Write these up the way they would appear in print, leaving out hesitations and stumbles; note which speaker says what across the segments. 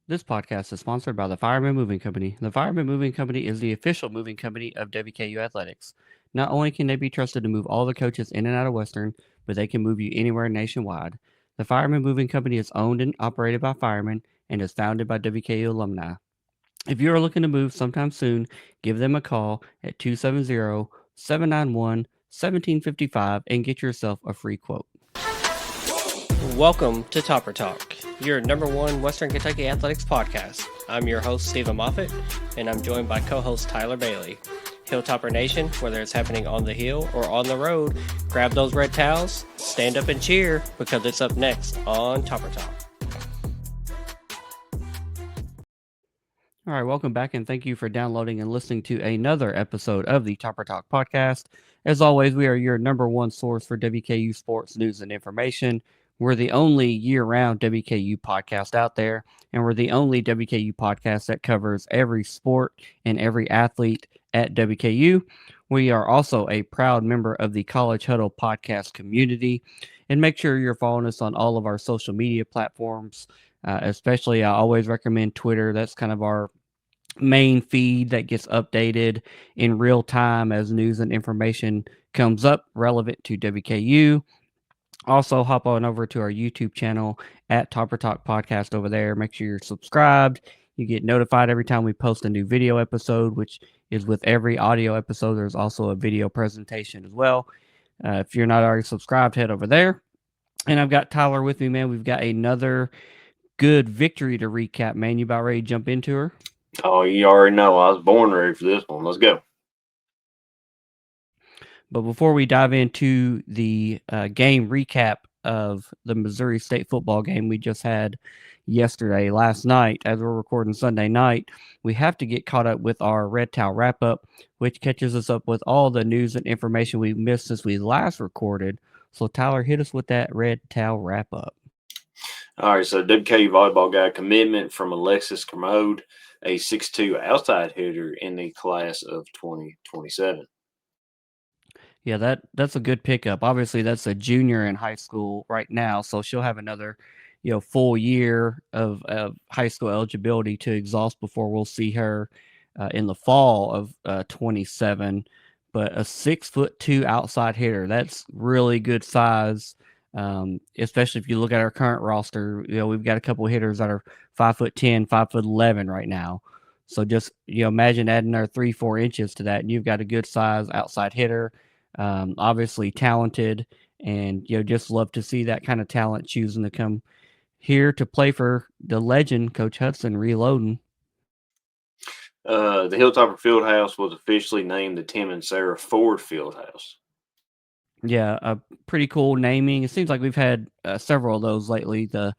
Speaker 1: This podcast is sponsored by the Fireman Moving Company. The Fireman Moving Company is the official moving company of WKU Athletics. Not only can they be trusted to move all the coaches in and out of Western, but they can move you anywhere nationwide. The Fireman Moving Company is owned and operated by firemen and is founded by WKU alumni. If you are looking to move sometime soon, give them a call at 270-791-1755 and get yourself a free quote.
Speaker 2: Welcome to Topper Talk, your number one Western Kentucky athletics podcast. I'm your host, Stephen Moffitt, and I'm joined by co-host Tyler Bailey. Hilltopper Nation, whether it's happening on the hill or on the road, grab those red towels, stand up and cheer, because it's up next on Topper Talk.
Speaker 1: All right, welcome back, and thank you for downloading and listening to another episode of the Topper Talk podcast. As always, we are your number one source for WKU sports news and information. We're the only year-round WKU podcast out there, and we're the only WKU podcast that covers every sport and every athlete at WKU. We are also a proud member of the College Huddle podcast community, and make sure you're following us on all of our social media platforms. Especially, I always recommend Twitter. That's kind of our main feed that gets updated in real time as news and information comes up relevant to WKU. Also, hop on over to our YouTube channel at Topper Talk Podcast over there. Make sure you're subscribed. You get notified every time we post a new video episode, which is with every audio episode. There's also a video presentation as well. If you're not already subscribed, head over there. And I've got Tyler with me, man. We've got another good victory to recap, man. You about ready to jump into her?
Speaker 3: Oh, you already know. I was born ready for this one. Let's go.
Speaker 1: But before we dive into the game recap of the Missouri State football game we just had last night, as we're recording Sunday night, we have to get caught up with our Red Towel wrap up, which catches us up with all the news and information we missed since we last recorded. So, Tyler, hit us with that Red Towel wrap up.
Speaker 3: All right, so WKU volleyball got a commitment from Alexis Kermode, a 6'2" outside hitter in the class of 2027.
Speaker 1: Yeah, that's a good pickup. Obviously, that's a junior in high school right now, so she'll have another, full year of high school eligibility to exhaust before we'll see her in the fall of 27. But a 6'2" outside hitter, that's really good size. Especially if you look at our current roster, we've got a couple of hitters that are 5'10", 5'11" right now. So just imagine adding another 3-4 inches to that, and you've got a good size outside hitter. Obviously talented, and just love to see that kind of talent choosing to come here to play for the legend, Coach Hudson, reloading.
Speaker 3: The Hilltopper Fieldhouse was officially named the Tim and Sarah Ford Fieldhouse.
Speaker 1: Yeah, a pretty cool naming. It seems like we've had several of those lately. The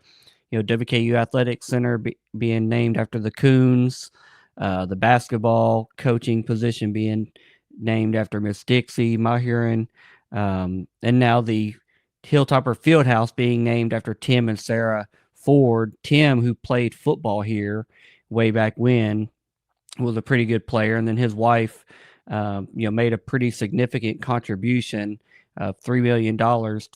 Speaker 1: WKU Athletics Center being named after the Coons, the basketball coaching position being named after Miss Dixie Mahurin, and now the Hilltopper Fieldhouse being named after Tim and Sarah Ford. Tim, who played football here way back when, was a pretty good player, and then his wife, made a pretty significant contribution of $3 million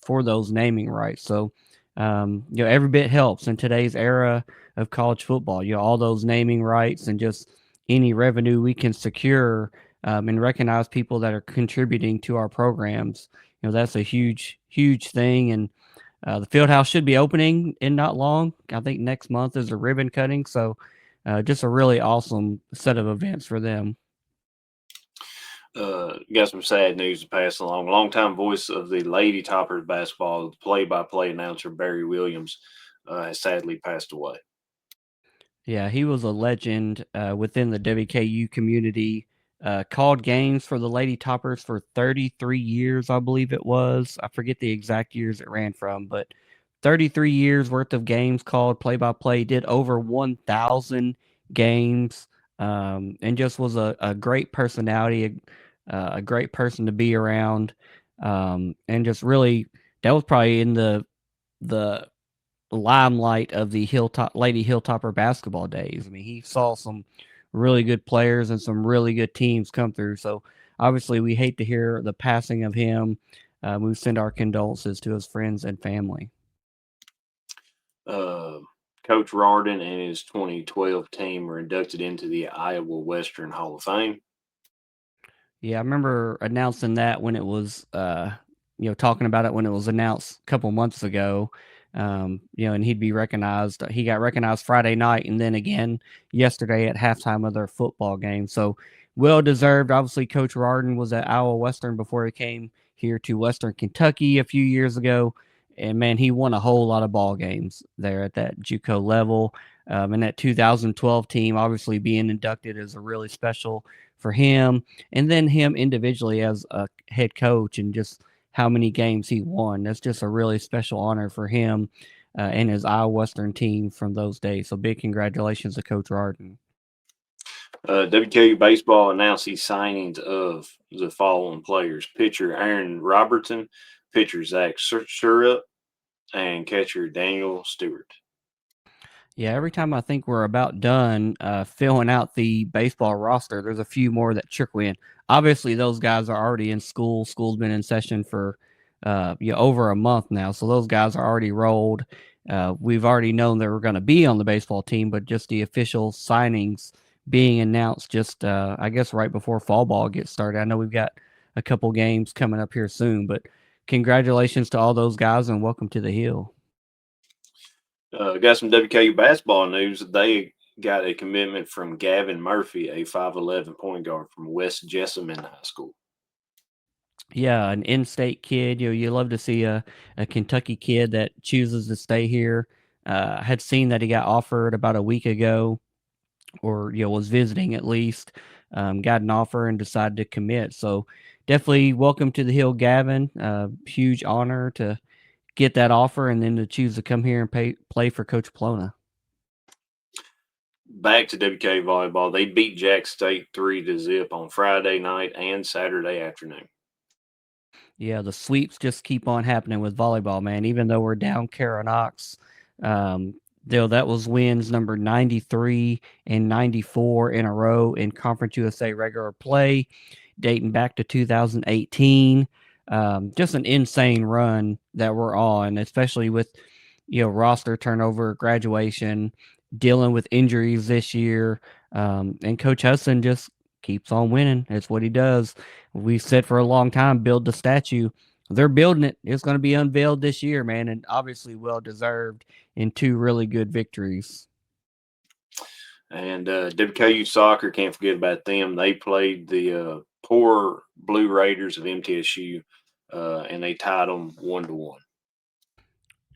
Speaker 1: for those naming rights. So, every bit helps in today's era of college football. All those naming rights and just any revenue we can secure and recognize people that are contributing to our programs. That's a huge, huge thing. And the field house should be opening in not long. I think next month is a ribbon cutting. So just a really awesome set of events for them.
Speaker 3: Got some sad news to pass along. Longtime voice of the Lady Toppers basketball, play-by-play announcer Barry Williams, has sadly passed away.
Speaker 1: Yeah, he was a legend within the WKU community. Called games for the Lady Toppers for 33 years, I believe it was. I forget the exact years it ran from, but 33 years worth of games called play-by-play, did over 1,000 games, and just was a great personality, a great person to be around, and just really, that was probably in the limelight of the Lady Hilltopper basketball days. I mean, he saw some really good players and some really good teams come through. So obviously, we hate to hear the passing of him. We send our condolences to his friends and family.
Speaker 3: Kind Coach Rardon and his 2012 team were inducted into the Iowa Western Hall of Fame.
Speaker 1: Yeah, I remember announcing that when it was, talking about it when it was announced a couple months ago. And he'd be recognized. He got recognized Friday night, and then again yesterday at halftime of their football game. So well deserved. Obviously, Coach Rardon was at Iowa Western before he came here to Western Kentucky a few years ago, and man, he won a whole lot of ball games there at that JUCO level. And that 2012 team, obviously being inducted, is a really special for him, and then him individually as a head coach and just how many games he won. That's just a really special honor for him and his Iowa Western team from those days. So big congratulations to Coach Rardon.
Speaker 3: WKU baseball announced the signings of the following players: pitcher Aaron Robertson, pitcher Zach Surup, and catcher Daniel Stewart.
Speaker 1: Yeah, every time I think we're about done filling out the baseball roster, there's a few more that trickle in. Obviously, those guys are already in school. School's been in session for over a month now, so those guys are already rolled. We've already known that we're going to be on the baseball team, but just the official signings being announced just, I guess, right before fall ball gets started. I know we've got a couple games coming up here soon, but congratulations to all those guys and welcome to the Hill.
Speaker 3: Got some WKU basketball news. They got a commitment from Gavin Murphy, a 5'11" point guard from West Jessamine High School.
Speaker 1: Yeah, an in-state kid. You love to see a Kentucky kid that chooses to stay here. I had seen that he got offered about a week ago, or was visiting at least. Got an offer and decided to commit. So definitely welcome to the Hill, Gavin. Huge honor to get that offer and then to choose to come here and play for Coach Plona.
Speaker 3: Back to WKU volleyball. They beat Jack State 3-0 on Friday night and Saturday afternoon.
Speaker 1: Yeah, the sweeps just keep on happening with volleyball, man. Even though we're down Kara Knox, that was wins number 93 and 94 in a row in Conference USA regular play, dating back to 2018. Just an insane run that we're on, especially with roster turnover, graduation, dealing with injuries this year, and Coach Hudson just keeps on winning. It's what he does. We've said for a long time, build the statue. They're building it. It's going to be unveiled this year, man, and obviously well deserved in two really good victories.
Speaker 3: And WKU soccer, can't forget about them. They played the poor Blue Raiders of MTSU, and they tied them 1-1.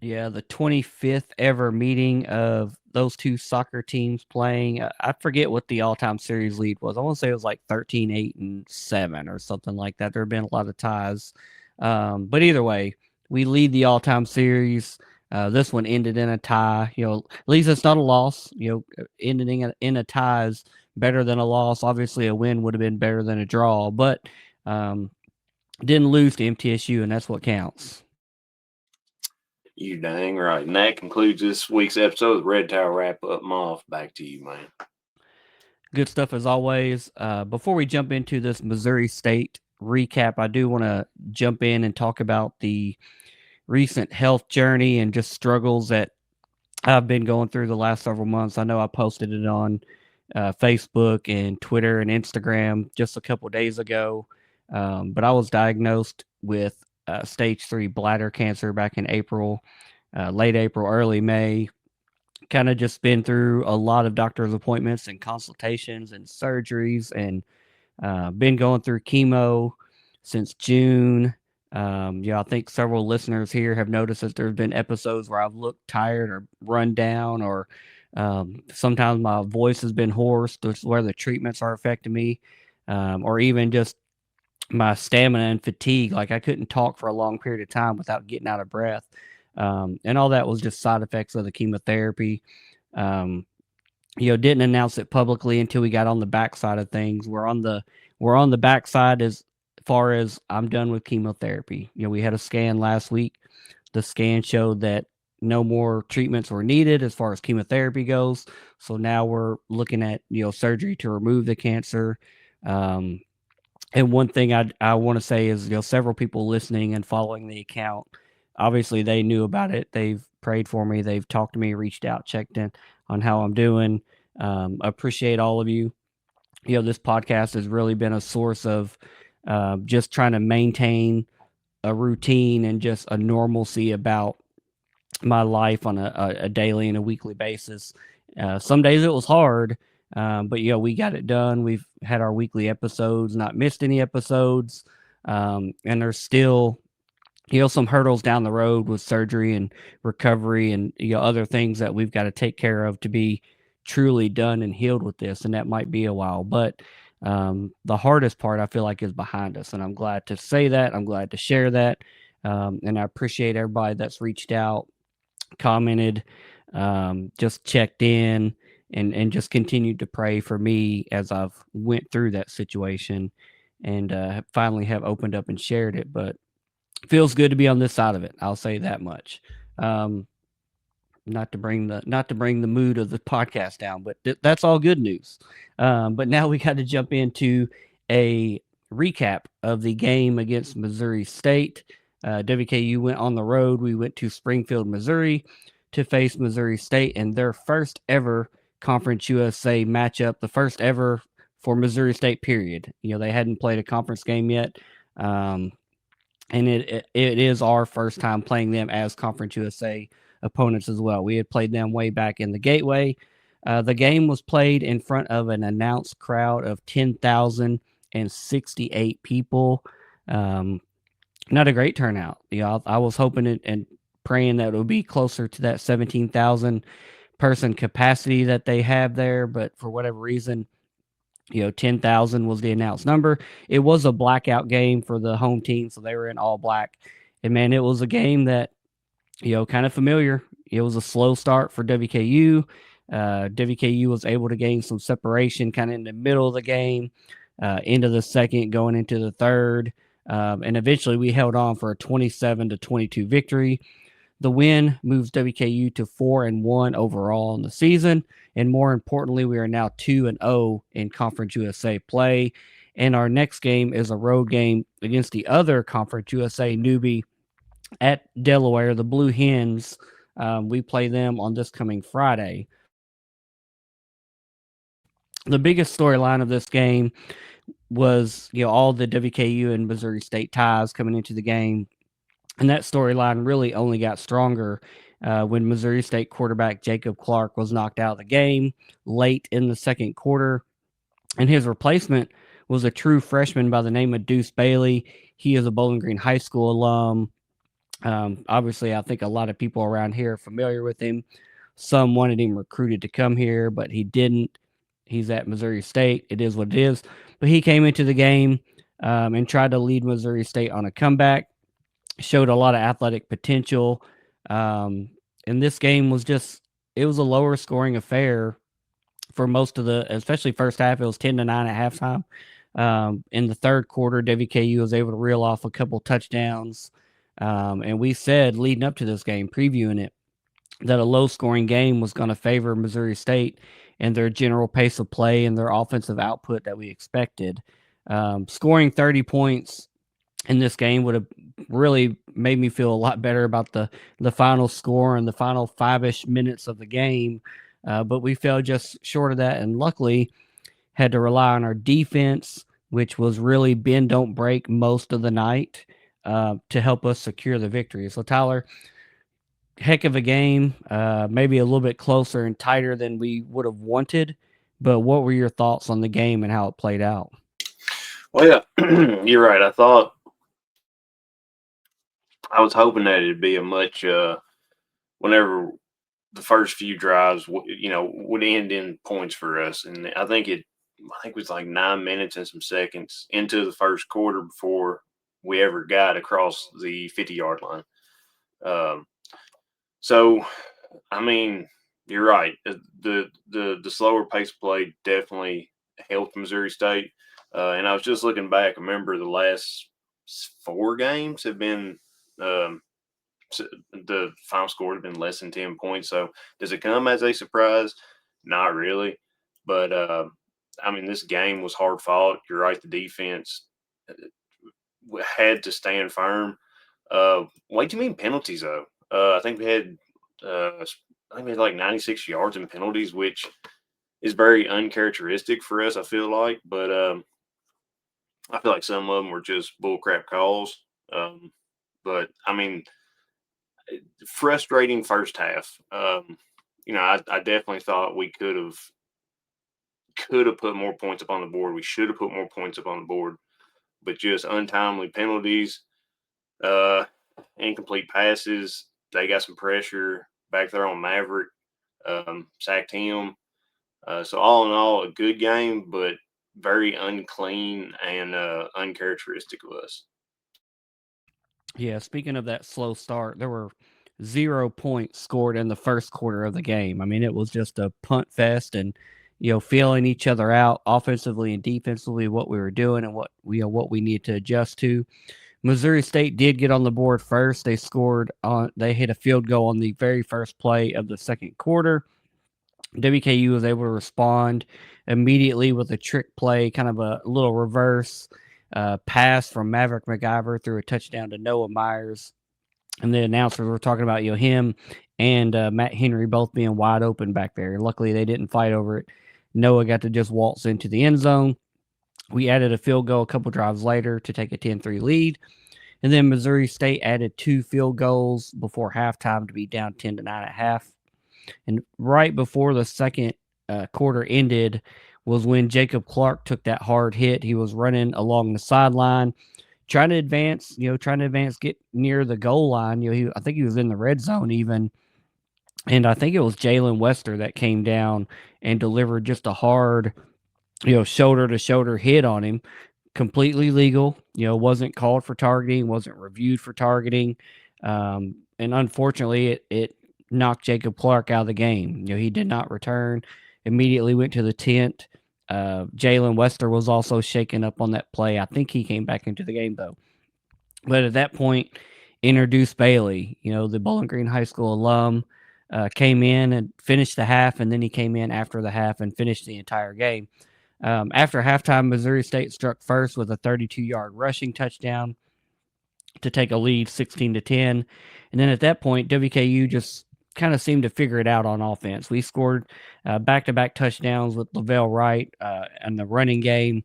Speaker 1: Yeah, the 25th ever meeting of those two soccer teams playing. I forget what the all-time series lead was. I want to say it was like 13, 8, and 7 or something like that. There have been a lot of ties. But either way, we lead the all-time series. This one ended in a tie. At least it's not a loss. Ending in a tie is better than a loss. Obviously, a win would have been better than a draw, but didn't lose to MTSU, and that's what counts.
Speaker 3: You dang right. And that concludes this week's episode of the Red Tower Wrap Up. Moth, back to you, man.
Speaker 1: Good stuff as always. Before we jump into this Missouri State recap, I do want to jump in and talk about the recent health journey and just struggles that I've been going through the last several months. I know I posted it on Facebook and Twitter and Instagram just a couple of days ago, but I was diagnosed with stage 3 bladder cancer back in April, late April, early May. Kind of just been through a lot of doctor's appointments and consultations and surgeries, and been going through chemo since June. I think several listeners here have noticed that there's been episodes where I've looked tired or run down, or sometimes my voice has been hoarse, where the treatments are affecting me, or even just my stamina and fatigue. Like I couldn't talk for a long period of time without getting out of breath. And all that was just side effects of the chemotherapy. Didn't announce it publicly until we got on the backside of things. We're on the backside as far as I'm done with chemotherapy. We had a scan last week. The scan showed that no more treatments were needed as far as chemotherapy goes. So now we're looking at, surgery to remove the cancer. And one thing I want to say is, several people listening and following the account obviously they knew about it. They've prayed for me. They've talked to me, reached out, checked in on how I'm doing. Appreciate all of you. This podcast has really been a source of just trying to maintain a routine and just a normalcy about my life on a daily and a weekly basis. Some days it was hard, but we got it done. We've had our weekly episodes, not missed any episodes, and there's still some hurdles down the road with surgery and recovery and other things that we've got to take care of to be truly done and healed with this, and that might be a while. But the hardest part I feel like is behind us, and I'm glad to say that. I'm glad to share that, and I appreciate everybody that's reached out, commented, just checked in, and just continued to pray for me as I've went through that situation, and finally have opened up and shared it. But feels good to be on this side of it. I'll say that much. Um, not to bring the mood of the podcast down, but that's all good news. But now we got to jump into a recap of the game against Missouri State. WKU went on the road. We went to Springfield, Missouri, to face Missouri State in their first ever Conference USA matchup, the first ever for Missouri State. Period. They hadn't played a conference game yet. And it is our first time playing them as Conference USA opponents as well. We had played them way back in the Gateway. The game was played in front of an announced crowd of 10,068 people. Not a great turnout. I was hoping and praying that it would be closer to that 17,000 person capacity that they have there, but for whatever reason, 10,000 was the announced number. It was a blackout game for the home team, so they were in all black. And man, it was a game that, kind of familiar. It was a slow start for WKU. WKU was able to gain some separation kind of in the middle of the game, into the second, going into the third. And eventually we held on for a 27-22 victory. The win moves WKU to 4-1 overall in the season, and more importantly, we are now 2-0 in Conference USA play. And our next game is a road game against the other Conference USA newbie at Delaware, the Blue Hens. We play them on this coming Friday. The biggest storyline of this game was, all the WKU and Missouri State ties coming into the game. And that storyline really only got stronger when Missouri State quarterback Jacob Clark was knocked out of the game late in the second quarter. And his replacement was a true freshman by the name of Deuce Bailey. He is a Bowling Green High School alum. Obviously, I think a lot of people around here are familiar with him. Some wanted him recruited to come here, but he didn't. He's at Missouri State. It is what it is. But he came into the game and tried to lead Missouri State on a comeback. Showed a lot of athletic potential. And this game was it was a lower scoring affair for most of especially first half. It was 10-9 at halftime. In the third quarter, WKU was able to reel off a couple touchdowns. And we said leading up to this game, previewing it, that a low scoring game was going to favor Missouri State and their general pace of play and their offensive output that we expected. Scoring 30 points in this game would have really made me feel a lot better about the final score and the final 5-ish minutes of the game. But we fell just short of that, and luckily had to rely on our defense, which was really bend, don't break most of the night, to help us secure the victory. So, Tyler, heck of a game, maybe a little bit closer and tighter than we would have wanted. But what were your thoughts on the game and how it played out?
Speaker 3: Well, yeah, you're right. I was hoping that it'd be a much whenever the first few drives, would end in points for us, and I think it was like 9 minutes and some seconds into the first quarter before we ever got across the 50-yard line. So, I mean, you're right. The slower pace of play definitely helped Missouri State. And I was just looking back. I remember the last 4 games have been the final score had been less than 10 points. So does it come as a surprise? Not really. But, I mean, this game was hard fought. You're right. The defense had to stand firm. Way too many penalties though. I think we had like 96 yards in penalties, which is very uncharacteristic for us. I feel like, but I feel like some of them were just bullcrap calls. Um, but I mean, frustrating first half. I definitely thought we could have put more points up on the board. We should have put more points up on the board, but just untimely penalties, uh, incomplete passes. They got some pressure back there on Maverick, sacked him. So all in all, a good game, but very unclean and uncharacteristic of us.
Speaker 1: Yeah, speaking of that slow start, there were 0 points scored in the first quarter of the game. I mean, it was just a punt fest and feeling each other out offensively and defensively, what we were doing and what we need to adjust to. Missouri State did get on the board first. They hit a field goal on the very first play of the second quarter. WKU was able to respond immediately with a trick play, kind of a little reverse pass from Maverick McIver through a touchdown to Noah Myers. And the announcers were talking about him and Matt Henry both being wide open back there. Luckily, they didn't fight over it. Noah got to just waltz into the end zone. We added a field goal a couple drives later to take a 10-3 lead. And then Missouri State added 2 field goals before halftime to be down 10-9 at half. And right before the second quarter ended was when Jacob Clark took that hard hit. He was running along the sideline, trying to advance, get near the goal line. I think he was in the red zone even. And I think it was Jalen Wester that came down and delivered just a hard, shoulder to shoulder hit on him. Completely legal, wasn't called for targeting, wasn't reviewed for targeting. And unfortunately, it knocked Jacob Clark out of the game. He did not return, immediately went to the tent. Jalen Wester was also shaken up on that play. I think he came back into the game, though. But at that point, introduced Bailey, the Bowling Green High School alum, came in and finished the half, and then he came in after the half and finished the entire game. After halftime, Missouri State struck first with a 32-yard rushing touchdown to take a lead 16-10. And then at that point, WKU just kind of seemed to figure it out on offense. We scored back-to-back touchdowns with Lavelle Wright and the running game.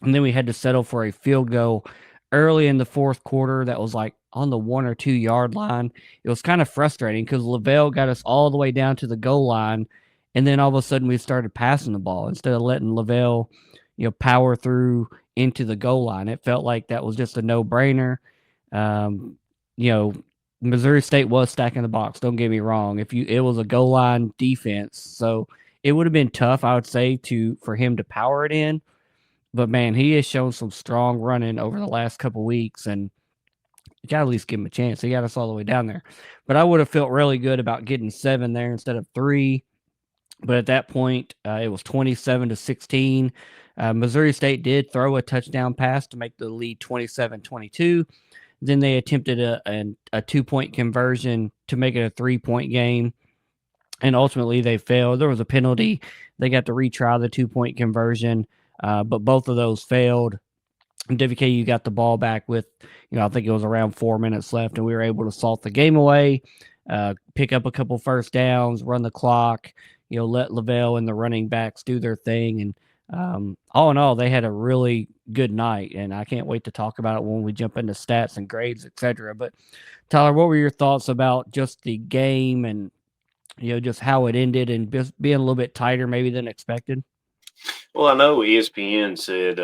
Speaker 1: And then we had to settle for a field goal early in the fourth quarter that was like on the 1 or 2 yard line. It was kind of frustrating because Lavelle got us all the way down to the goal line. And then all of a sudden we started passing the ball instead of letting Lavelle, power through into the goal line. It felt like that was just a no brainer. Um, you know, Missouri State was stacking the box. Don't get me wrong. It was a goal line defense, so it would have been tough, I would say, for him to power it in. But man, he has shown some strong running over the last couple weeks, and you got to at least give him a chance. He got us all the way down there. But I would have felt really good about getting 7 there instead of 3. But at that point, it was 27-16. Missouri State did throw a touchdown pass to make the lead 27-22. Then they attempted a 2-point conversion to make it a 3-point game. And ultimately, they failed. There was a penalty. They got to retry the 2-point conversion, but both of those failed. WKU got the ball back with, I think it was around 4 minutes left, and we were able to salt the game away, pick up a couple first downs, run the clock, let Lavelle and the running backs do their thing. And all in all, they had a really good night, and I can't wait to talk about it when we jump into stats and grades, etc. But Tyler, what were your thoughts about just the game and just how it ended and just being a little bit tighter maybe than expected?
Speaker 3: Well, I know ESPN said,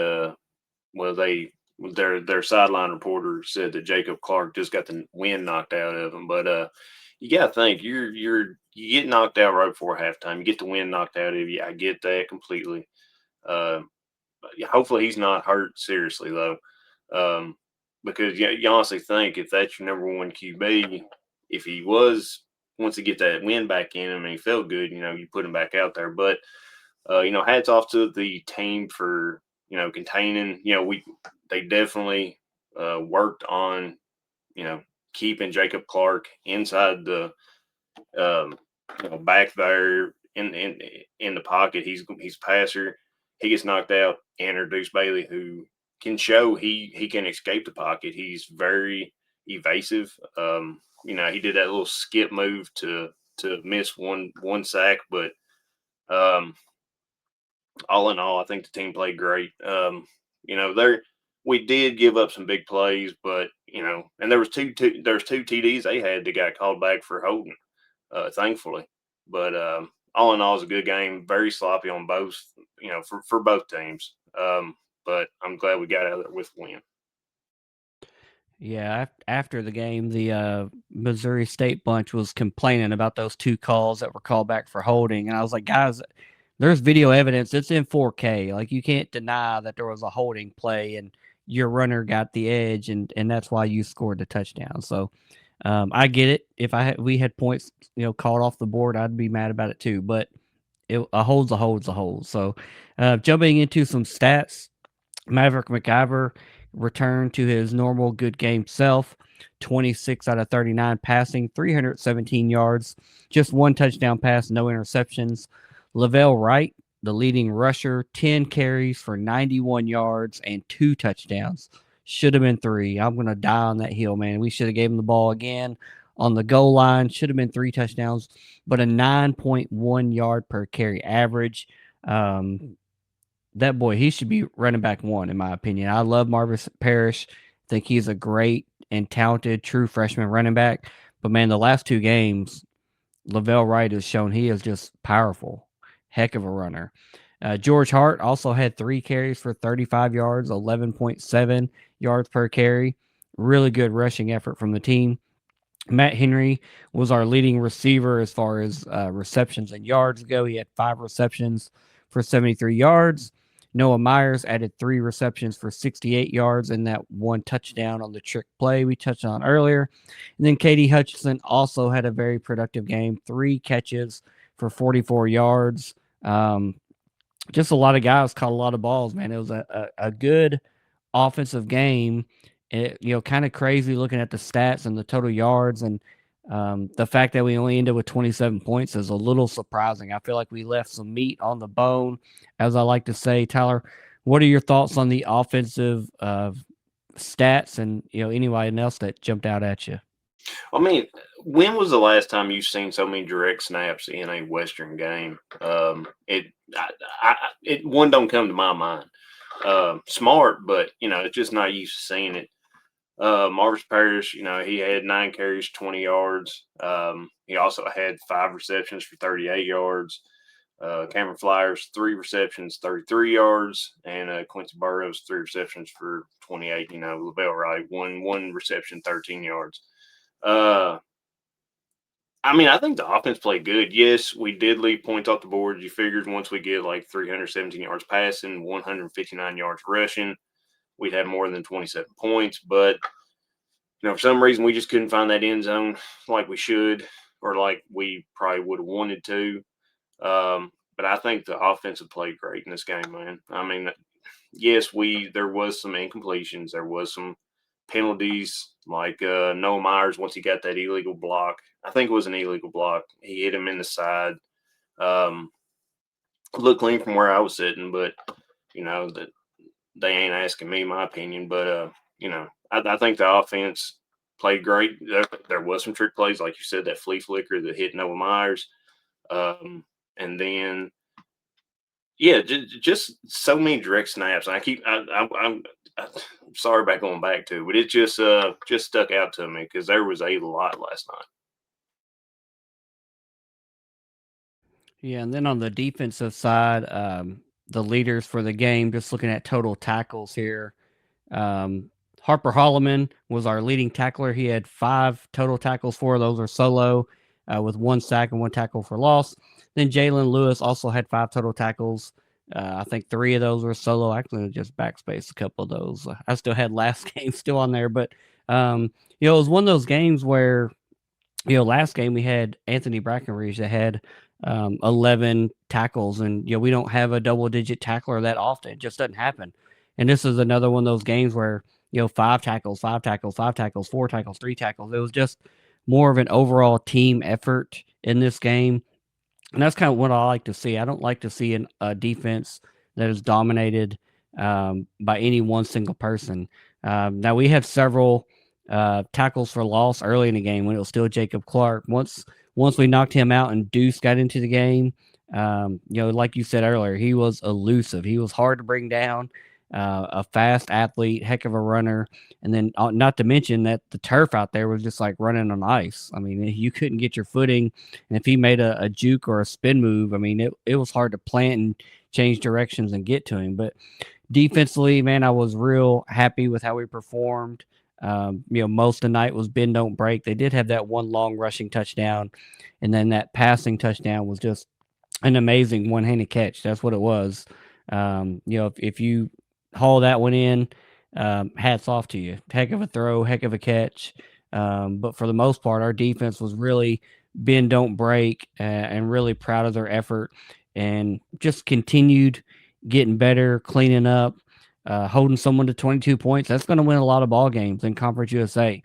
Speaker 3: their sideline reporter said that Jacob Clark just got the wind knocked out of him. But you got to think you get knocked out right before halftime. You get the wind knocked out of you. I get that completely. Hopefully he's not hurt seriously though, because you honestly think if that's your number one QB, if he was once he get that wind back in him and he felt good, you put him back out there. But hats off to the team for containing. They definitely worked on keeping Jacob Clark inside the back there in the pocket. He's passer. He gets knocked out. Introduce Bailey, who can show he can escape the pocket. He's very evasive. He did that little skip move to miss one sack, but um, all in all, I think the team played great. There we did give up some big plays, but and there's two TDs they had that got called back for holding, thankfully. But all in all, it's a good game. Very sloppy on both, for both teams. But I'm glad we got out of there with a win.
Speaker 1: Yeah, after the game, the Missouri State bunch was complaining about those two calls that were called back for holding, and I was like, guys, there's video evidence. It's in 4K. Like you can't deny that there was a holding play, and your runner got the edge, and that's why you scored the touchdown. So I get it. If we had points, called off the board, I'd be mad about it too. But a hold's a hold's a hold. So jumping into some stats. Maverick McIver returned to his normal good game self. 26 out of 39 passing, 317 yards, just one touchdown pass, no interceptions. Lavelle Wright, the leading rusher, 10 carries for 91 yards and two touchdowns. Should have been three. I'm going to die on that hill, man. We should have gave him the ball again on the goal line. Should have been three touchdowns, but a 9.1 yard per carry average. That boy, he should be running back one, in my opinion. I love Marvin Parrish. Think he's a great and talented true freshman running back. But man, the last two games, Lavelle Wright has shown he is just powerful. Heck of a runner. George Hart also had 3 carries for 35 yards, 11.7 yards per carry. Really good rushing effort from the team. Matt Henry was our leading receiver as far as receptions and yards go. He had 5 receptions for 73 yards. Noah Myers added 3 receptions for 68 yards and that one touchdown on the trick play we touched on earlier. And then Katie Hutchinson also had a very productive game, 3 catches for 44 yards. Just a lot of guys caught a lot of balls, man. It was a good offensive game. Kind of crazy looking at the stats and the total yards, and the fact that we only ended with 27 points is a little surprising. I feel like we left some meat on the bone, as I like to say. Tyler, what are your thoughts on the offensive stats and anyone else that jumped out at you?
Speaker 3: I mean, when was the last time you've seen so many direct snaps in a Western game? It one don't come to my mind. Smart, but it's just not used to seeing it. Marvis Parrish, he had 9 carries, 20 yards. He also had 5 receptions for 38 yards. Cameron Flyers, 3 receptions, 33 yards, and Quincy Burrows, 3 receptions for 28. Lavelle Wright, one reception, 13 yards. I think the offense played good. Yes, we did leave points off the board. You figured once we get like 317 yards passing, 159 yards rushing, we'd have more than 27 points. But, for some reason, we just couldn't find that end zone like we should or like we probably would have wanted to. But I think the offensive played great in this game, man. Yes, there was some incompletions. There was some penalties like Noah Myers once he got that illegal block. I think it was an illegal block. He hit him in the side. Looked clean from where I was sitting, but that they ain't asking me my opinion. But I think the offense played great. There was some trick plays, like you said, that flea flicker that hit Noah Myers, and then just so many direct snaps. I'm sorry about going back to, but it just stuck out to me because there was a lot last night.
Speaker 1: Yeah, and then on the defensive side, the leaders for the game, just looking at total tackles here. Harper Holloman was our leading tackler. He had 5 total tackles. 4 of those are solo, with 1 sack and 1 tackle for loss. Then Jalen Lewis also had 5 total tackles. I think 3 of those were solo. Actually, just backspace a couple of those. I still had last game still on there, but it was one of those games where last game we had Anthony Brackenridge that had 11 tackles, and we don't have a double-digit tackler that often. It just doesn't happen. And this is another one of those games where 5 tackles, 5 tackles, 5 tackles, 4 tackles, 3 tackles. It was just more of an overall team effort in this game. And that's kind of what I like to see. I don't like to see a defense that is dominated by any one single person. Now, we had several tackles for loss early in the game when it was still Jacob Clark. Once we knocked him out and Deuce got into the game, like you said earlier, he was elusive. He was hard to bring down. A fast athlete, heck of a runner, and then not to mention that the turf out there was just like running on ice. I mean, you couldn't get your footing, and if he made a juke or a spin move, I mean, it was hard to plant and change directions and get to him. But defensively, man, I was real happy with how we performed. Most of the night was bend don't break. They did have that one long rushing touchdown, and then that passing touchdown was just an amazing one-handed catch. That's what it was. If you haul that one in, hats off to you. Heck of a throw, heck of a catch. But for the most part, our defense was really bend don't break, and really proud of their effort, and just continued getting better, cleaning up, holding someone to 22 points. That's going to win a lot of ball games in Conference USA.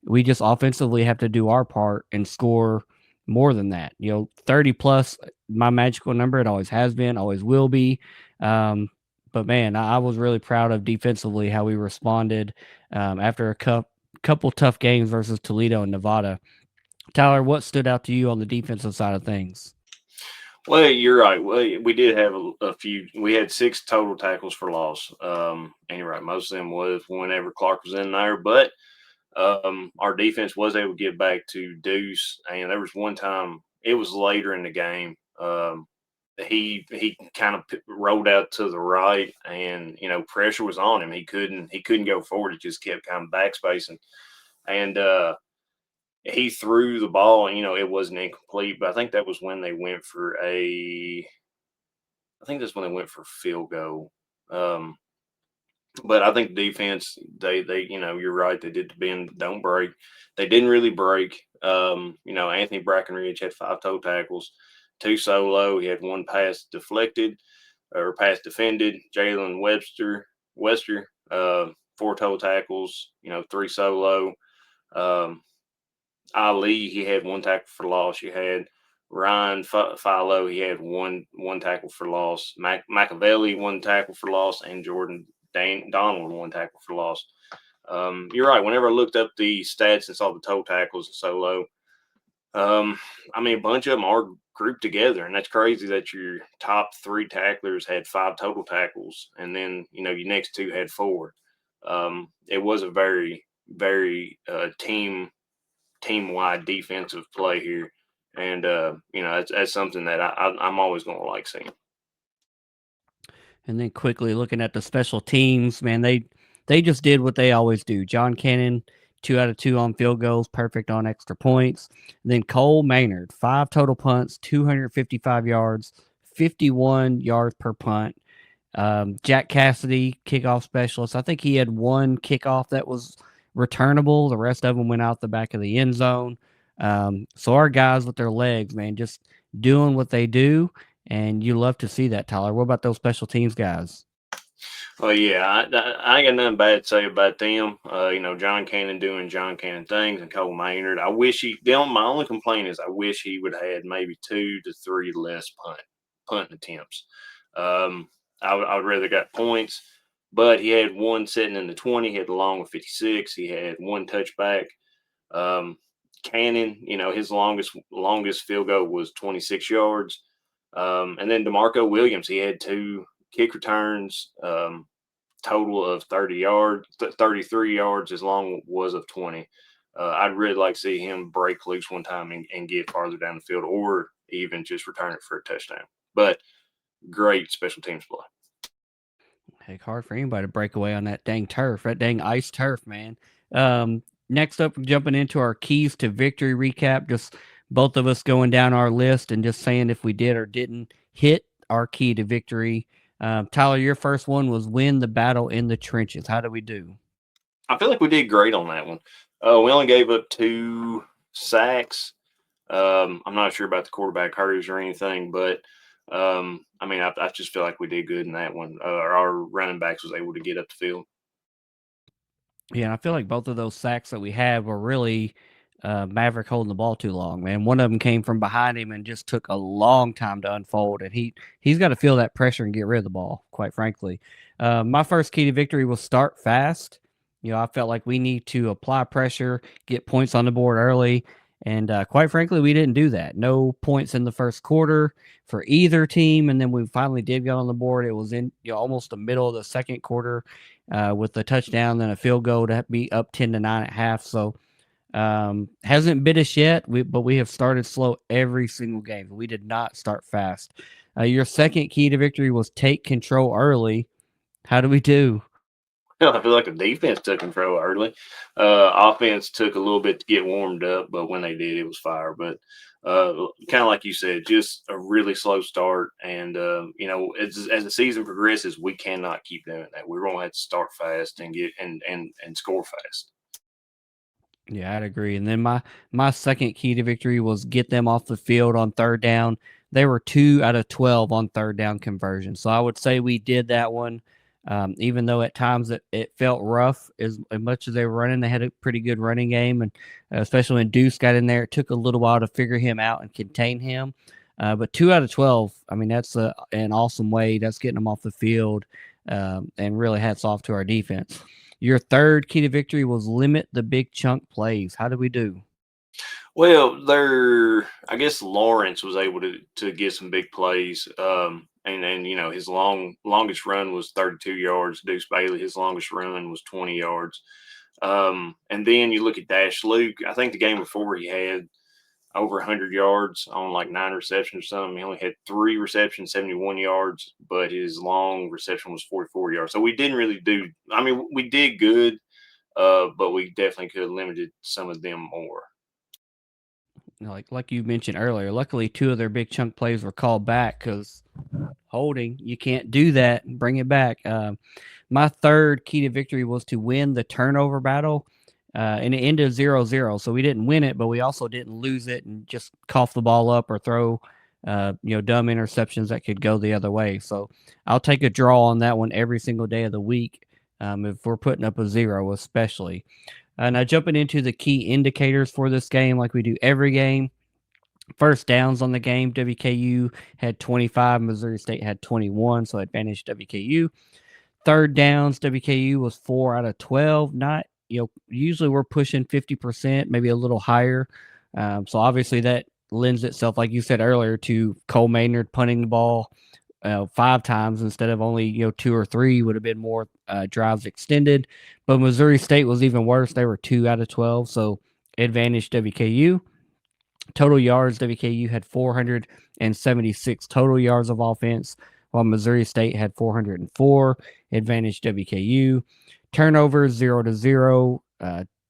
Speaker 1: We just offensively have to do our part and score more than that. 30 plus, my magical number. It always has been, always will be. But man, I was really proud of defensively how we responded after a couple tough games versus Toledo and Nevada. Tyler, what stood out to you on the defensive side of things?
Speaker 3: Well, you're right. Well, we did have a few. We had 6 total tackles for loss. And you're right. Most of them was whenever Clark was in there. But our defense was able to get back to Deuce. And there was one time, it was later in the game. He kind of rolled out to the right, and pressure was on him. He couldn't go forward. It just kept kind of backspacing, and he threw the ball. And it wasn't incomplete, but I think that was when they went for field goal. But I think defense, they you're right. They did the bend don't break. They didn't really break. Anthony Brackenridge had 5 toe tackles, 2 solo. He had 1 pass deflected or pass defended. Jalen Wester, 4 toe tackles. 3 solo. Ali, he had 1 tackle for loss. You had Ryan Philo, he had one tackle for loss. Machiavelli, 1 tackle for loss, and Jordan Donald, 1 tackle for loss. You're right. Whenever I looked up the stats and saw the toe tackles and solo, a bunch of them are grouped together, and that's crazy that your top 3 tacklers had 5 total tackles, and then your next 2 had 4. It was a very, very team-wide defensive play here, and that's something that I'm always going to like seeing.
Speaker 1: And then quickly looking at the special teams, man, they just did what they always do. John Cannon, 2 out of 2 on field goals, perfect on extra points. And then Cole Maynard, 5 total punts, 255 yards, 51 yards per punt. Jack Cassidy, kickoff specialist. I think he had 1 kickoff that was returnable. The rest of them went out the back of the end zone. So our guys with their legs, man, just doing what they do. And you love to see that, Tyler. What about those special teams guys?
Speaker 3: Well, yeah, I ain't got nothing bad to say about them. John Cannon doing John Cannon things, and Cole Maynard. I wish my only complaint is I wish he would have had maybe 2 to 3 less punt attempts. I would rather got points, but he had 1 sitting in the 20. He had the long of 56. He had 1 touchback. Cannon, his longest field goal was 26 yards. And then DeMarco Williams, he had 2 kick returns, total of 33 yards. His long was of 20. I'd really like to see him break loose one time and get farther down the field, or even just return it for a touchdown. But great special teams play.
Speaker 1: Heck, hard for anybody to break away on that dang turf, that dang ice turf, man. Next up, jumping into our keys to victory recap, just both of us going down our list and just saying if we did or didn't hit our key to victory. Tyler, your first one was win the battle in the trenches. How did we do?
Speaker 3: I feel like we did great on that one. We only gave up 2 sacks. I'm not sure about the quarterback hurries or anything, but I just feel like we did good in that one. Our running backs was able to get up the field.
Speaker 1: Yeah, and I feel like both of those sacks that we had were really Maverick holding the ball too long, man. One of them came from behind him and just took a long time to unfold, and he's got to feel that pressure and get rid of the ball, quite frankly. My first key to victory was start fast. I felt like we need to apply pressure, get points on the board early. And quite frankly, we didn't do that. No points in the first quarter for either team. And then we finally did get on the board. It was in almost the middle of the second quarter with a touchdown, then a field goal to be up 10-9 at half. So hasn't bit us yet, but we have started slow every single game. We did not start fast. Your second key to victory was take control early. How do we do?
Speaker 3: I feel like the defense took control early. Offense took a little bit to get warmed up, but when they did, it was fire. But kind of like you said, just a really slow start. And as the season progresses, we cannot keep doing that. We're going to have to start fast and get and score fast.
Speaker 1: Yeah, I'd agree. And then my second key to victory was get them off the field on third down. They were 2 out of 12 on third down conversion. So I would say we did that one. Even though at times it felt rough, as much as they were running, they had a pretty good running game, and especially when Deuce got in there, it took a little while to figure him out and contain him. But 2 out of 12, I mean, that's an awesome way. That's getting them off the field, and really hats off to our defense. Your third key to victory was limit the big chunk plays. How did we do?
Speaker 3: Well, I guess Lawrence was able to get some big plays. And his longest run was 32 yards. Deuce Bailey, his longest run was 20 yards. And then you look at Dash Luke. I think the game before he had over 100 yards on like 9 receptions or something. He only had 3 receptions, 71 yards, but his long reception was 44 yards. So we didn't really do. I mean, we did good, but we definitely could have limited some of them more.
Speaker 1: Like you mentioned earlier, luckily 2 of their big chunk plays were called back because holding, you can't do that. Bring it back. My third key to victory was to win the turnover battle, and it ended 0-0. So we didn't win it, but we also didn't lose it and just cough the ball up or throw, dumb interceptions that could go the other way. So I'll take a draw on that one every single day of the week, if we're putting up a 0, especially. Now jumping into the key indicators for this game, like we do every game. First downs on the game, WKU had 25, Missouri State had 21, so advantage WKU. Third downs, WKU was 4 out of 12. Not, usually we're pushing 50%, maybe a little higher. So obviously that lends itself, like you said earlier, to Cole Maynard punting the ball 5 times instead of only 2 or 3 would have been more drives extended. But Missouri State was even worse. They were 2 out of 12, so advantage WKU. Total yards, WKU had 476 total yards of offense, while Missouri State had 404. Advantage WKU. Turnovers 0-0.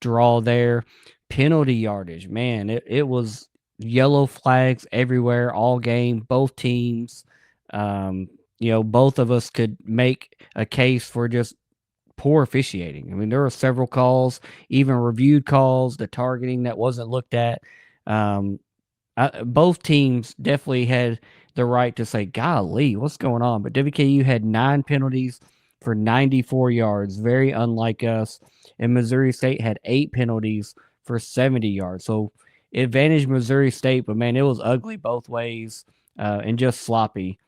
Speaker 1: Draw there. Penalty yardage, man, it was yellow flags everywhere all game. Both teams, both of us could make a case for just poor officiating. I mean, there were several calls, even reviewed calls, the targeting that wasn't looked at. Um, both teams definitely had the right to say, golly, what's going on? But WKU had 9 penalties for 94 yards, very unlike us. And Missouri State had 8 penalties for 70 yards. So advantage Missouri State, but man, it was ugly both ways and just sloppy.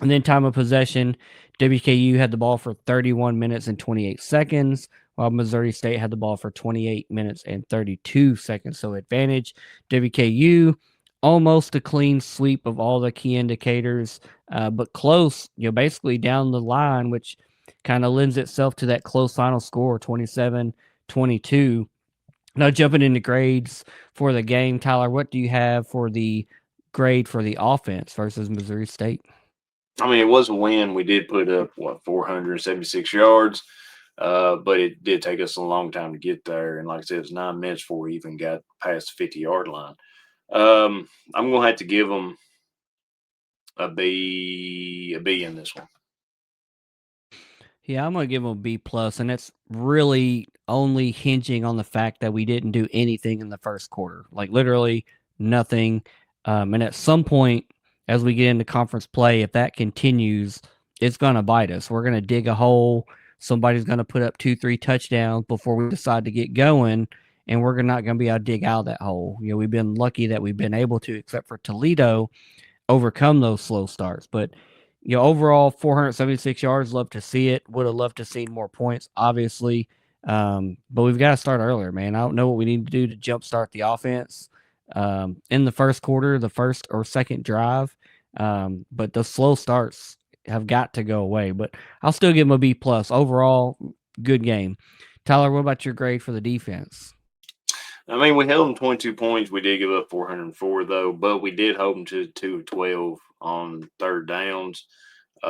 Speaker 1: And then time of possession, WKU had the ball for 31 minutes and 28 seconds, while Missouri State had the ball for 28 minutes and 32 seconds. So advantage WKU, almost a clean sweep of all the key indicators, but close, basically down the line, which kind of lends itself to that close final score, 27-22. Now jumping into grades for the game, Tyler, what do you have for the grade for the offense versus Missouri State?
Speaker 3: I mean, it was a win. We did put up 476 yards, but it did take us a long time to get there. And like I said, it was 9 minutes before we even got past the 50-yard line. I'm gonna have to give them a B in this one.
Speaker 1: Yeah, I'm gonna give them a B plus, and it's really only hinging on the fact that we didn't do anything in the first quarter, like literally nothing. And at some point, as we get into conference play, if that continues, it's gonna bite us. We're gonna dig a hole. Somebody's gonna put up 2-3 touchdowns before we decide to get going, and we're not gonna be able to dig out of that hole. We've been lucky that we've been able to, except for Toledo, overcome those slow starts. But overall 476 yards, love to see it. Would have loved to see more points, obviously. But we've got to start earlier, man. I don't know what we need to do to jumpstart the offense in the first quarter, the first or second drive. But the slow starts have got to go away. But I'll still give them a B plus overall. Good game. Tyler, what about your grade for the defense?
Speaker 3: I mean, we held them 22 points. We did give up 404 though, but we did hold them to 2 of 12 on third downs. So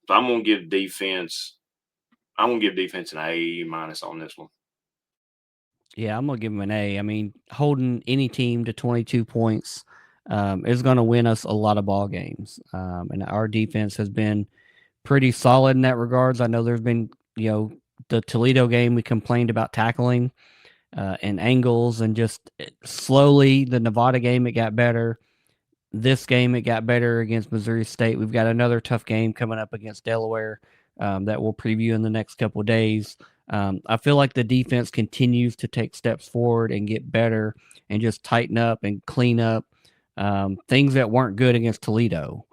Speaker 3: I'm gonna give defense. I'm gonna give defense an A minus on this one.
Speaker 1: Yeah, I'm gonna give them an A. I mean, holding any team to 22 points is going to win us a lot of ball games, and our defense has been pretty solid in that regards. I know there's been, the Toledo game we complained about tackling and angles, and just slowly the Nevada game it got better. This game it got better against Missouri State. We've got another tough game coming up against Delaware that we'll preview in the next couple of days. I feel like the defense continues to take steps forward and get better and just tighten up and clean up things that weren't good against Toledo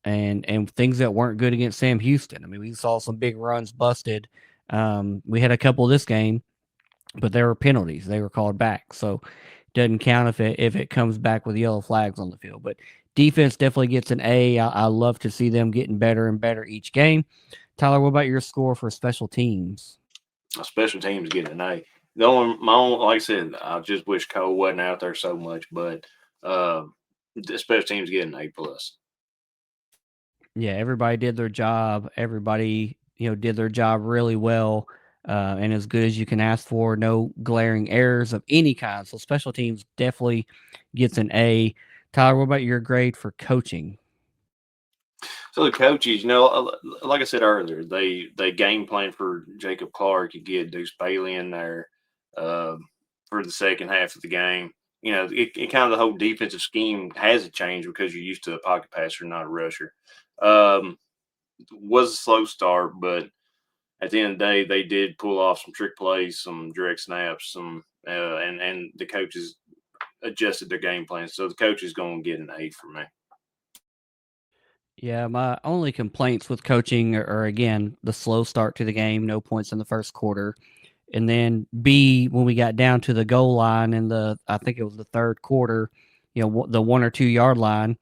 Speaker 1: and things that weren't good against Sam Houston. I mean, we saw some big runs busted. We had a couple this game, but there were penalties. They were called back. So doesn't count if it comes back with yellow flags on the field. But defense definitely gets an A. I love to see them getting better and better each game. Tyler, what about your score for special teams?
Speaker 3: Special teams getting an A. Like I said, I just wish Cole wasn't out there so much, but the special teams getting an A plus.
Speaker 1: Yeah, everybody did their job. Everybody, did their job really well and as good as you can ask for. No glaring errors of any kind. So special teams definitely gets an A. Tyler, what about your grade for coaching?
Speaker 3: So the coaches, like I said earlier, they game plan for Jacob Clark. You get Deuce Bailey in there uh, for the second half of the game. It kind of the whole defensive scheme hasn't changed because you're used to a pocket passer, not a rusher. Um, was a slow start, but at the end of the day, they did pull off some trick plays, some direct snaps, and the coaches adjusted their game plan. So the coach is going to get an A for me.
Speaker 1: Yeah, my only complaints with coaching are again the slow start to the game, no points in the first quarter, and then B when we got down to the goal line in I think it was the third quarter, the 1 or 2 yard line.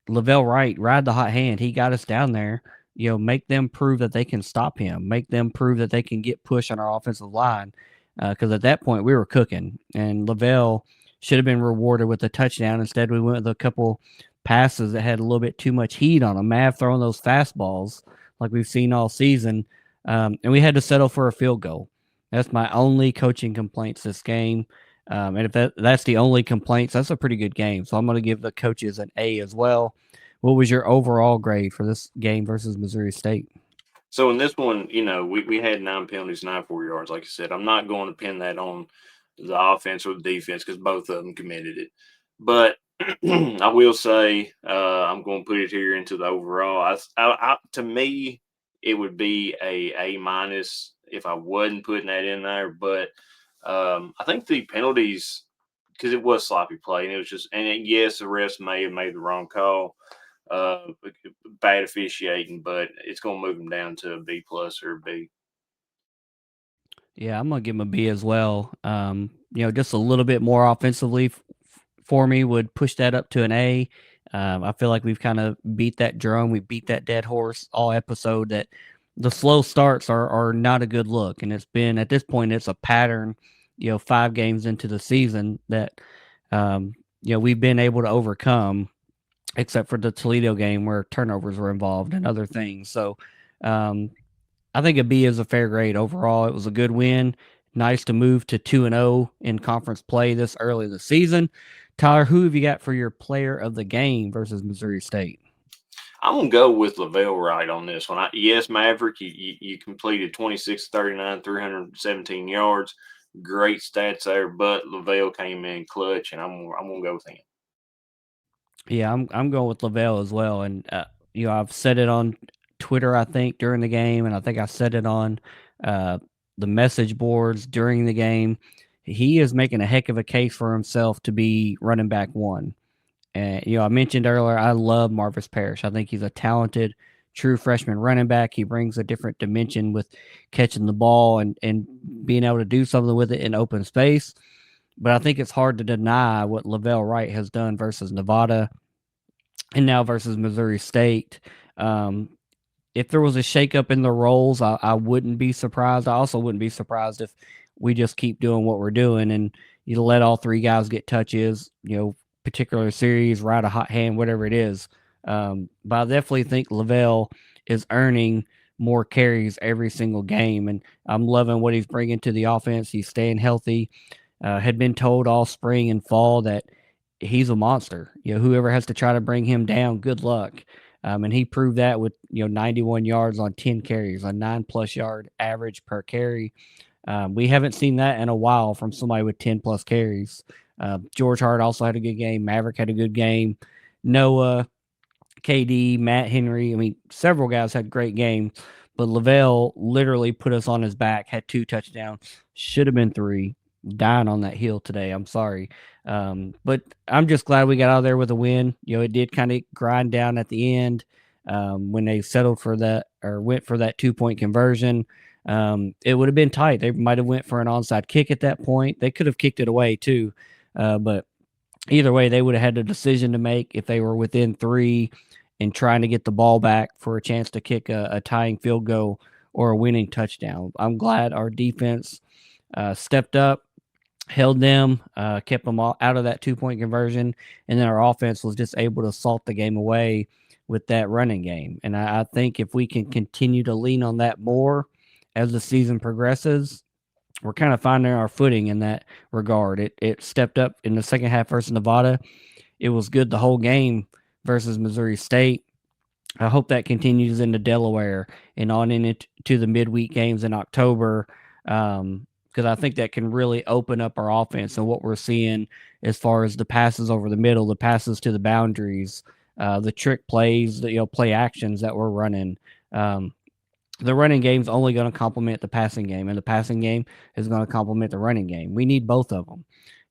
Speaker 1: Lavelle Wright, ride the hot hand. He got us down there. Make them prove that they can stop him. Make them prove that they can get push on our offensive line. Because at that point we were cooking, and Lavelle should have been rewarded with a touchdown. Instead, we went with a couple passes that had a little bit too much heat on them. Mav throwing those fastballs like we've seen all season, and we had to settle for a field goal. That's my only coaching complaints this game. And if that's the only complaints, that's a pretty good game. So I'm going to give the coaches an A as well. What was your overall grade for this game versus Missouri State?
Speaker 3: So in this one, we had 9 penalties, 9 4 yards. Like I said, I'm not going to pin that on the offense or the defense because both of them committed it. But I will say I'm going to put it here into the overall. To me, it would be a minus if I wasn't putting that in there. But I think the penalties, because it was sloppy play, and it was just, yes, the refs may have made the wrong call, bad officiating, but it's going to move them down to a B plus or a B.
Speaker 1: Yeah, I'm going to give them a B as well. Just a little bit more offensively for me would push that up to an A. I feel like we've kind of beat that drum. We beat that dead horse all episode that the slow starts are not a good look. And it's been, at this point, it's a pattern, 5 games into the season that, we've been able to overcome, except for the Toledo game where turnovers were involved and other things. So I think a B is a fair grade overall. It was a good win. Nice to move to 2-0 in conference play this early in the season. Tyler, who have you got for your player of the game versus Missouri State?
Speaker 3: I'm going to go with Lavelle Wright on this one. Yes, Maverick, you completed 26-39, 317 yards. Great stats there, but Lavelle came in clutch, and I'm going to go with him.
Speaker 1: Yeah, I'm going with Lavelle as well. And, I've said it on Twitter, I think, during the game, and I think I said it on the message boards during the game. He is making a heck of a case for himself to be running back one. And, I mentioned earlier, I love Marvis Parrish. I think he's a talented true freshman running back. He brings a different dimension with catching the ball and being able to do something with it in open space. But I think it's hard to deny what Lavelle Wright has done versus Nevada and now versus Missouri State. Um, if there was a shakeup in the roles, I wouldn't be surprised. I also wouldn't be surprised if we just keep doing what we're doing and you let all three guys get touches, particular series, ride a hot hand, whatever it is. But I definitely think Lavelle is earning more carries every single game, and I'm loving what he's bringing to the offense. He's staying healthy. Had been told all spring and fall that he's a monster. Whoever has to try to bring him down, good luck. And he proved that with 91 yards on 10 carries, a 9+ yard average per carry. We haven't seen that in a while from somebody with 10 plus carries. George Hart also had a good game. Maverick had a good game. Noah, KD, Matt Henry. I mean, several guys had great games, but Lavelle literally put us on his back, had 2 touchdowns, should have been 3. Dying on that hill today. I'm sorry. But I'm just glad we got out of there with a win. It did kind of grind down at the end when they settled for that or went for that 2-point conversion. It would have been tight. They might have went for an onside kick at that point. They could have kicked it away too. But either way, they would have had a decision to make if they were within 3 and trying to get the ball back for a chance to kick a tying field goal or a winning touchdown. I'm glad our defense stepped up, held them, kept them all out of that 2-point conversion, and then our offense was just able to salt the game away with that running game. And I think if we can continue to lean on that more as the season progresses, we're kind of finding our footing in that regard. It stepped up in the second half versus Nevada. It was good the whole game versus Missouri State. I hope that continues into Delaware and on into the midweek games in October, because I think that can really open up our offense and what we're seeing as far as the passes over the middle, the passes to the boundaries, the trick plays, the play actions that we're running. The running game is only going to complement the passing game, and the passing game is going to complement the running game. We need both of them.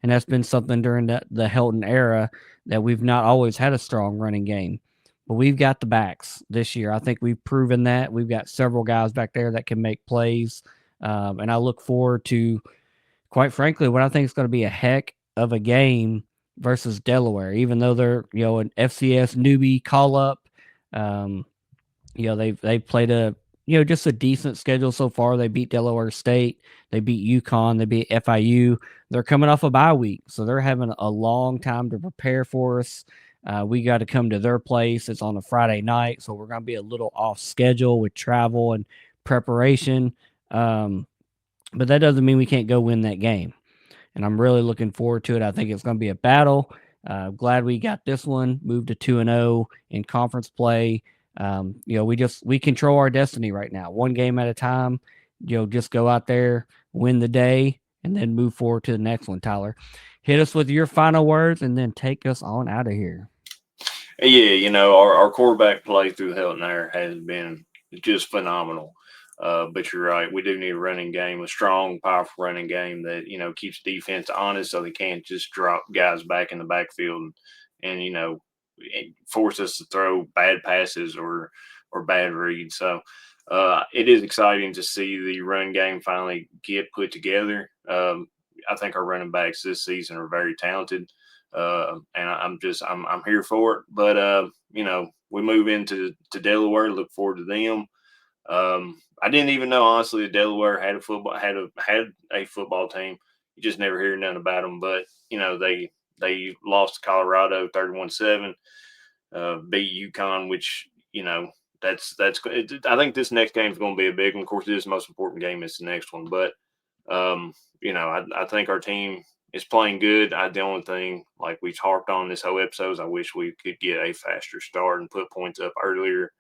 Speaker 1: And that's been something during the Helton era that we've not always had a strong running game. But we've got the backs this year. I think we've proven that. We've got several guys back there that can make plays. And I look forward to, quite frankly, what I think is going to be a heck of a game versus Delaware, even though they're, an FCS newbie call up. They've played just a decent schedule so far. They beat Delaware State, they beat UConn, they beat FIU. They're coming off a bye week, so they're having a long time to prepare for us. We got to come to their place. It's on a Friday night, so we're going to be a little off schedule with travel and preparation. But that doesn't mean we can't go win that game. And I'm really looking forward to it. I think it's going to be a battle. Glad we got this one, moved to 2-0 in conference play. We control our destiny right now, one game at a time. Just go out there, win the day, and then move forward to the next one. Tyler, hit us with your final words and then take us on out of here.
Speaker 3: Yeah, our quarterback play through Helton there has been just phenomenal. But you're right, we do need a running game, a strong, powerful running game that keeps defense honest, so they can't just drop guys back in the backfield and force us to throw bad passes or bad reads. So it is exciting to see the run game finally get put together. I think our running backs this season are very talented, and I'm here for it. But we move into Delaware. Look forward to them. I didn't even know honestly that Delaware had a football team. You just never hear nothing about them. But they lost to Colorado 31-7, beat UConn, which that's I think this next game is going to be a big one. Of course, this is the most important game. It's the next one, but I think our team is playing good. The only thing, like we've harped on this whole episode, is I wish we could get a faster start and put points up earlier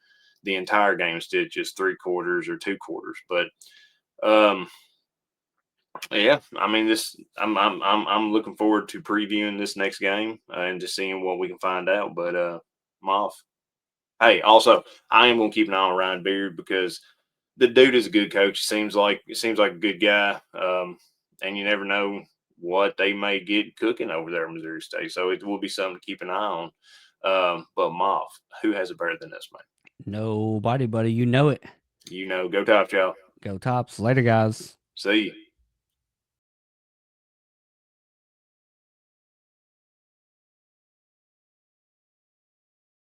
Speaker 3: the entire game instead of just 3 quarters or 2 quarters. But yeah, I mean, I'm looking forward to previewing this next game and just seeing what we can find out. But I'm off. Hey, also, I am going to keep an eye on Ryan Beard because the dude is a good coach. Seems like a good guy, and you never know what they may get cooking over there in Missouri State. So it will be something to keep an eye on. But Moff, who has it better than us, man?
Speaker 1: Nobody, buddy. You know it.
Speaker 3: You know, go Tops, y'all.
Speaker 1: Go Tops. Later, guys.
Speaker 3: See you.